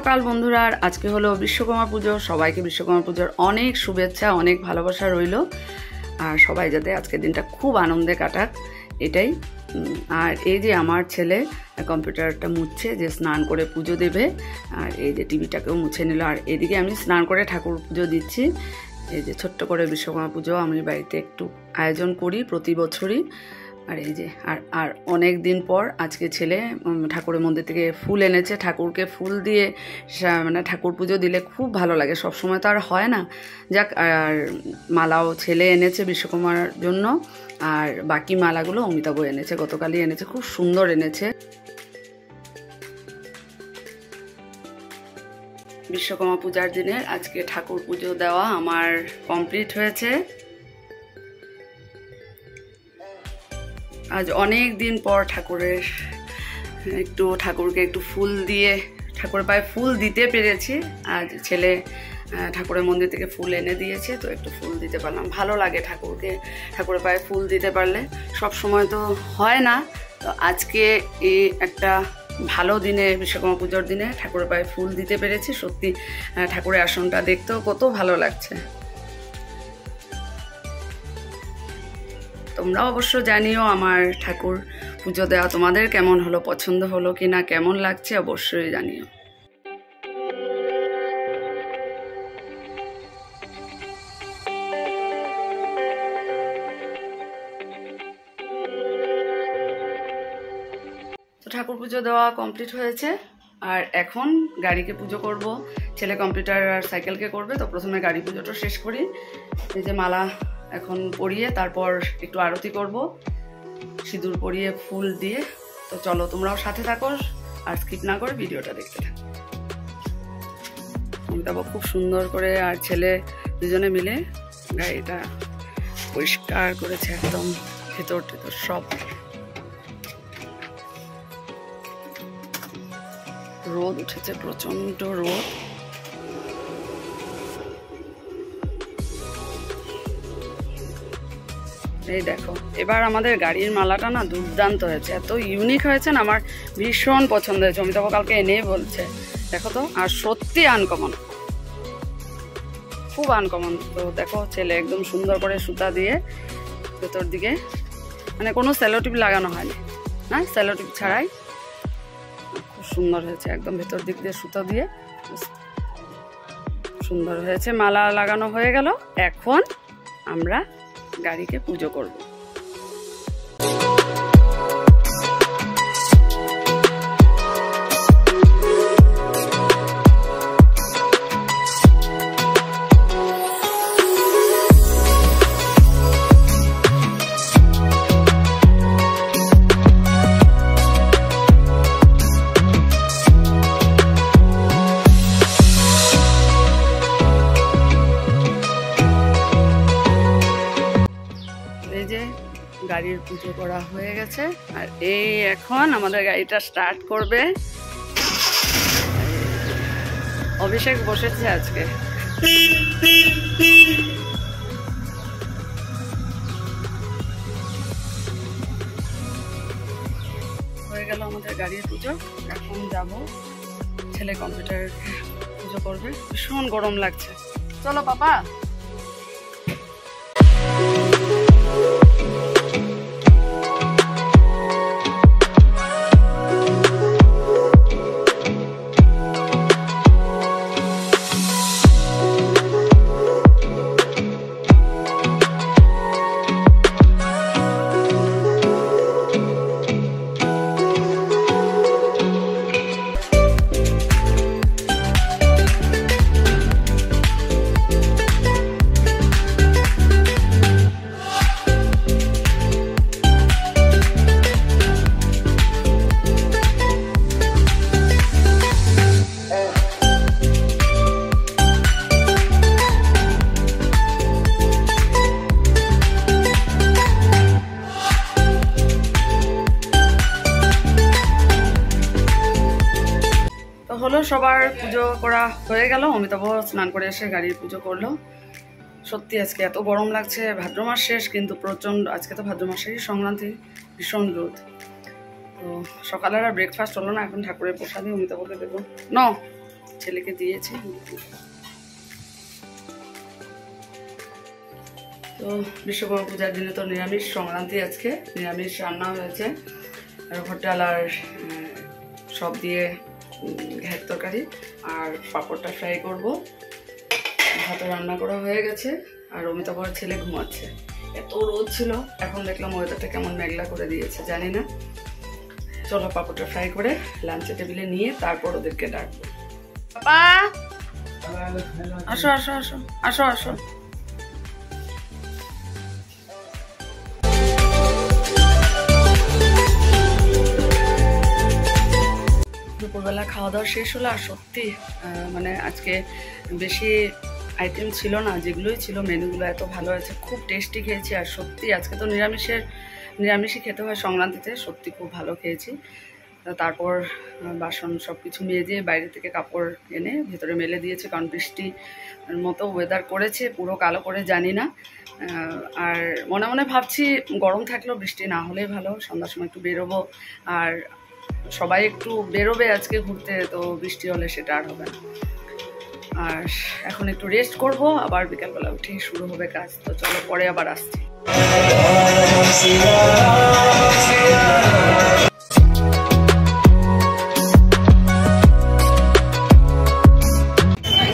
সকাল বন্ধুরা। আর আজকে হলো বিশ্বকর্মা পুজো। সবাইকে বিশ্বকর্মা পুজোর অনেক শুভেচ্ছা, অনেক ভালোবাসা রইল। আর সবাই যাতে আজকের দিনটা খুব আনন্দে কাটাক, এটাই। আর এই যে আমার ছেলে কম্পিউটারটা মুছছে, যে স্নান করে পুজো দেবে। আর এই যে টিভিটাকেও মুছে নিল। আর এদিকে আমি স্নান করে ঠাকুর পুজো দিচ্ছি। এই যে ছোট্ট করে বিশ্বকর্মা পুজো আমি বাড়িতে একটু আয়োজন করি প্রতি বছরই। আর এই যে আর অনেক দিন পর আজকে ছেলে ঠাকুরের মন্দির থেকে ফুল এনেছে। ঠাকুরকে ফুল দিয়ে মানে ঠাকুর পুজো দিলে খুব ভালো লাগে, সব সময় তো আর হয় না। যাক, আর মালাও ছেলে এনেছে বিশ্বকর্মার জন্য। আর বাকি মালাগুলো অমিতাভ এনেছে, গতকালই এনেছে, খুব সুন্দর এনেছে। বিশ্বকর্মা পূজার দিনের আজকে ঠাকুর পুজো দেওয়া আমার কমপ্লিট হয়েছে। আজ অনেক দিন পর ঠাকুরকে একটু ফুল দিয়ে ঠাকুরের পায়ে ফুল দিতে পেরেছি। আজ ছেলে ঠাকুরের মন্দির থেকে ফুল এনে দিয়েছে, তো একটু ফুল দিতে পারলাম। ভালো লাগে ঠাকুরের পায়ে ফুল দিতে পারলে, সব সময় তো হয় না। তো আজকে এই একটা ভালো দিনে, বিশ্বকর্মা পুজোর দিনে ঠাকুরের পায়ে ফুল দিতে পেরেছি। সত্যি ঠাকুরের আসনটা দেখতেও কত ভালো লাগছে। তোমরা অবশ্য জানিও আমার ঠাকুর পুজো দেওয়া তোমাদের কেমন হলো, পছন্দ হলো কি না, কেমন লাগছে অবশ্যই জানিও। তো ঠাকুর পুজো দেওয়া কমপ্লিট হয়েছে। আর এখন গাড়িকে পুজো করব। ছেলে কম্পিউটার আর সাইকেলকে করবে, তো প্রথমে গাড়ি পুজোটা শেষ করি। এই যে মালা এখন পরিয়ে তারপর একটু আরতি করব, সিঁদুর পরিয়ে ফুল দিয়ে। তো চলো তোমরাও সাথে থাকো, আর স্কিপ না করে ভিডিওটা দেখতে থাকো। অমিতাভ খুব সুন্দর করে আর ছেলে দুজনে মিলে গাড়িটা পরিষ্কার করেছে, একদম ভেতর সব। রোদ উঠেছে, প্রচন্ড রোদ। এই দেখো, এবার আমাদের গাড়ির মালাটা না দুর্দান্ত হয়েছে, এত ইউনিক হয়েছে না, আমার ভীষণ পছন্দ হয়েছে। অমিতাভ কালকে এনেই বলছে, দেখো তো, আর সত্যি আনকমন, খুব আনকমন। তো দেখো, ছেলে একদম সুন্দর করে সুতা দিয়ে ভেতর দিকে, মানে কোনো সেলোটিপ লাগানো হয়নি না, সেলোটিপ ছাড়াই খুব সুন্দর হয়েছে। একদম ভেতর দিক দিয়ে সুতো দিয়ে সুন্দর হয়েছে। মালা লাগানো হয়ে গেল, এখন আমরা গাড়িকে পুজো করব। গাড়ির পুজো করা হয়ে গেছে, আর এই এখন আমাদের গাড়িটা স্টার্ট করবে। অভিষেক বসেছে আজকে। হয়ে গেল আমাদের গাড়ির পুজো। এখন যাব, ছেলে কম্পিউটার পুজো করবে। ভীষণ গরম লাগছে, চলো পাপা। হলো, সবার পুজো করা হয়ে গেল। অমিতাভ স্নান করে এসে গাড়ির পুজো করলো। সত্যি আজকে এত গরম লাগছে, ভাদ্র মাস শেষ কিন্তু প্রচণ্ড, আজকে তো ভাদ্র মাসেরই সংক্রান্তি, ভীষণ রোদ। তো সকালের আর ব্রেকফাস্ট হলো না, এখন ঠাকুরের প্রসাদই অমিতাভকে দেবো। ন ছেলেকে দিয়েছি। তো বিশ্বকর্মা পূজার দিনে তো নিরামিষ সংক্রান্তি, আজকে নিরামিষ রান্না হয়েছে, রহর ডাল আর সব দিয়ে ঘ্যাট তরকারি, আর পাঁপড়টা ফ্রাই করব। ভাতও রান্না করা হয়ে গেছে, আর অমিতাভর ছেলে ঘুমাচ্ছে। এত রোদ ছিল, এখন দেখলাম ওয়েদারটা কেমন মেঘলা করে দিয়েছে, জানি না। চলো পাঁপড়টা ফ্রাই করে লাঞ্চের টেবিলে নিয়ে তারপর ওদেরকে ডাকবো। পাপা আসো আসো আসো আসো আসো। দুপুরবেলা খাওয়া দাওয়া শেষ হলো, আর সত্যি মানে আজকে বেশি আইটেম ছিল না, যেগুলোই ছিল মেনুগুলো এত ভালো আছে, খুব টেস্টি খেয়েছি। আর সত্যি আজকে তো নিরামিষই খেতে হয় সংক্রান্তিতে, সত্যি খুব ভালো খেয়েছি। তারপর বাসন সব কিছু মেজে বাইরে থেকে কাপড় এনে ভেতরে মেলে দিয়েছে, কারণ বৃষ্টির মতো ওয়েদার করেছে, পুরো কালো করে, জানি না। আর মনে মনে ভাবছি গরম থাকলেও বৃষ্টি না হলেই ভালো, সন্ধ্যার সময় একটু বেরোবো, আর সবাই একটু বেরোবে আজকে ঘুরতে, তো বৃষ্টি হলে সেটা আর হবে না। আর এখন একটু রেস্ট করব, আবার বিকালবেলা উঠে শুরু হবে কাজ। তো চলো পরে আবার আসছি।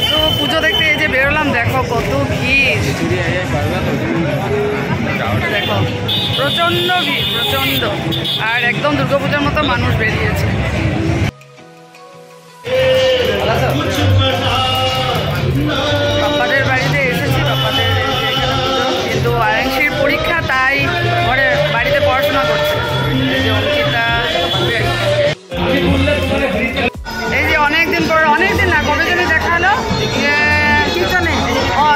তো পুজো দেখতে এই যে বেরোলাম, দেখো কত ভিড়, দেখো প্রচন্ড ভিড়, প্রচন্ড। আর একদম দুর্গাপূজার মতো মানুষ বেরিয়েছে। বাপ্পাদের বাড়িতে এসেছি, বাপ্পাদের এখানে পুজো, কিন্তু আয়ংশীর পরীক্ষা, তাই ঘরে বাড়িতে পড়াশোনা করছে। এই যে অঙ্কিতা, এই যে অনেকদিন পর, অনেকদিন না, কবে জন্য দেখা হলো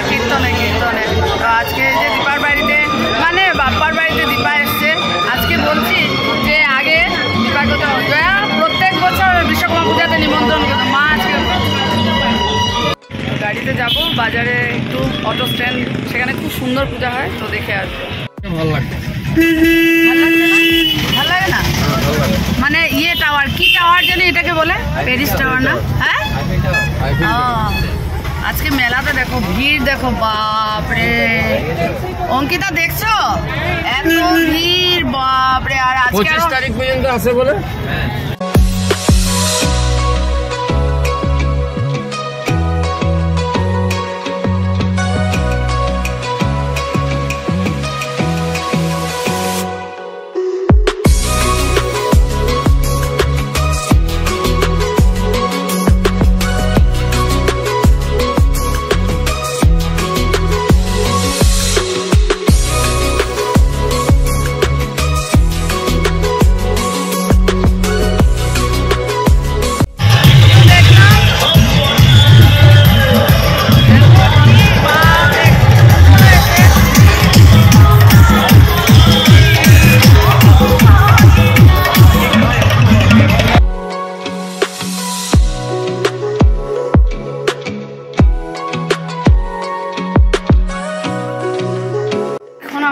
কীর্তনে, কীর্তনে। তো আজকে যে দীপার বাড়িতে, মানে বাপ্পার বাড়িতে দীপা এসছে। আজকে বলছি যে আগে দীপাকে তো জয়া প্রত্যেক বছর বিশ্বকর্মা পূজাতে নিমন্ত্রণ করতো, মা আজকে গাড়িতে যাব বাজারে, একটু অটো স্ট্যান্ড, সেখানে খুব সুন্দর পূজা হয়, তো দেখে আসবো। ভালো লাগছে না? ভালো লাগে না? মানে ইয়ে টাওয়ার, কি টাওয়ার জানি এটাকে বলে, প্যারিস টাওয়ার না? হ্যাঁ, আজকে মেলাতে দেখো ভিড়, দেখো বাপরে। অঙ্কিতা দেখছো এত ভিড়, বাপরে। আর আজকে 25 তারিখ পর্যন্ত আছে বলে।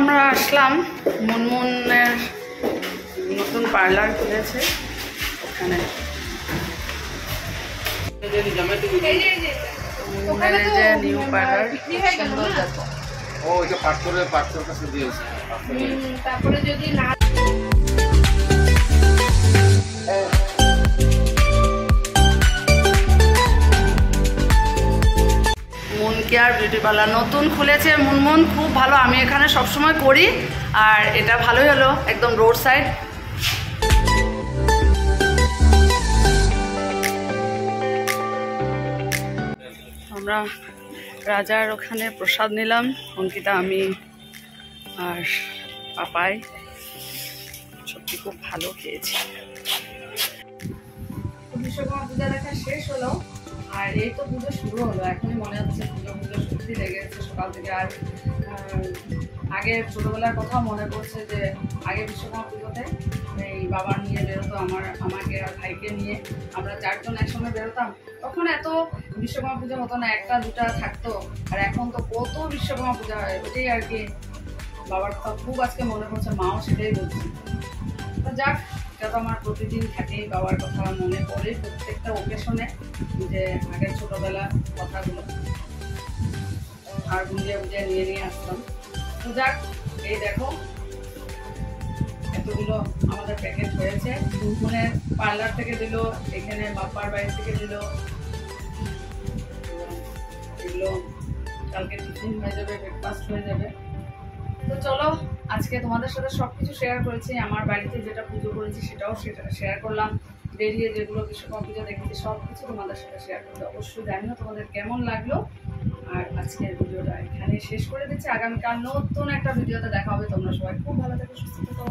আমরা আসলাম মুনমুনের নতুন পার্লার খুলেছে, ওখানে মুনমুনের যে নিউ পার্লার, সুন্দর দেখো। ও এটা পাথরের কাছে দিয়েছে, তারপরে যদি না মুন কেয়ার বিউটি পার্লার নতুন খুলেছে মুনমুন, খুব ভালো। আমি এখানে সবসময় করি, আর এটা ভালোই হলো, একদম রোড সাইড। আমরা রাজার ওখানে প্রসাদ নিলাম, অঙ্কিতা, আমি আর পাপাই। সত্যি খুব ভালো খেয়েছি। বিশ্বকর্মা পূজা দেখা শেষ হলো, আর এই তো পুজো শুরু হলো। এখনই মনে হচ্ছে পুজো সত্যি লেগেছে সকাল থেকে। আর আগে ছোটবেলার কথাও মনে পড়ছে যে আগে বিশ্বকর্মা পুজোতে এই বাবা নিয়ে বেরোতো, আমাকে আর ভাইকে নিয়ে, আমরা চারজন একসঙ্গে বেরোতাম। তখন এত বিশ্বকর্মা পুজো হতো না, একটা দুটা থাকতো। আর এখন তো কত বিশ্বকর্মা পূজা হয়, ওটাই আর কি বাবার কথা খুব আজকে মনে পড়ছে, মাও সেটাই বলছে। তো যাক, কেকটা তো আমার প্রতিদিন থাকেই, বাবার কথা মনে পড়ে প্রত্যেকটা ওকেশনে, যে আগের ছোটবেলার কথাগুলো আর বুঝিয়ে বুঝিয়ে নিয়ে আসতাম। তো যাক, এই দেখো এতগুলো আমাদের প্যাকেট হয়েছে। দুপুনের পার্লার থেকে দিল, এখানে বাপ্পার বাড়ি থেকে দিল। এগুলো কালকে টিফিন হয়ে যাবে, ব্রেকফাস্ট হয়ে যাবে। তো চলো, আজকে তোমাদের সাথে সবকিছু শেয়ার করেছি। আমার বাড়িতে যেটা পুজো করেছি সেটাও শেয়ার করলাম। বেরিয়ে যেগুলো বিশ্বকর্মা পুজো দেখেছি সবকিছু তোমাদের সাথে শেয়ার করতে অবশ্যই জানিও তোমাদের কেমন লাগলো। আর আজকের ভিডিওটা এখানে শেষ করে দিচ্ছি। আগামীকাল নতুন একটা ভিডিওতে দেখা হবে। তোমরা সবাই খুব ভালো থেকো, সুস্থ থেকো।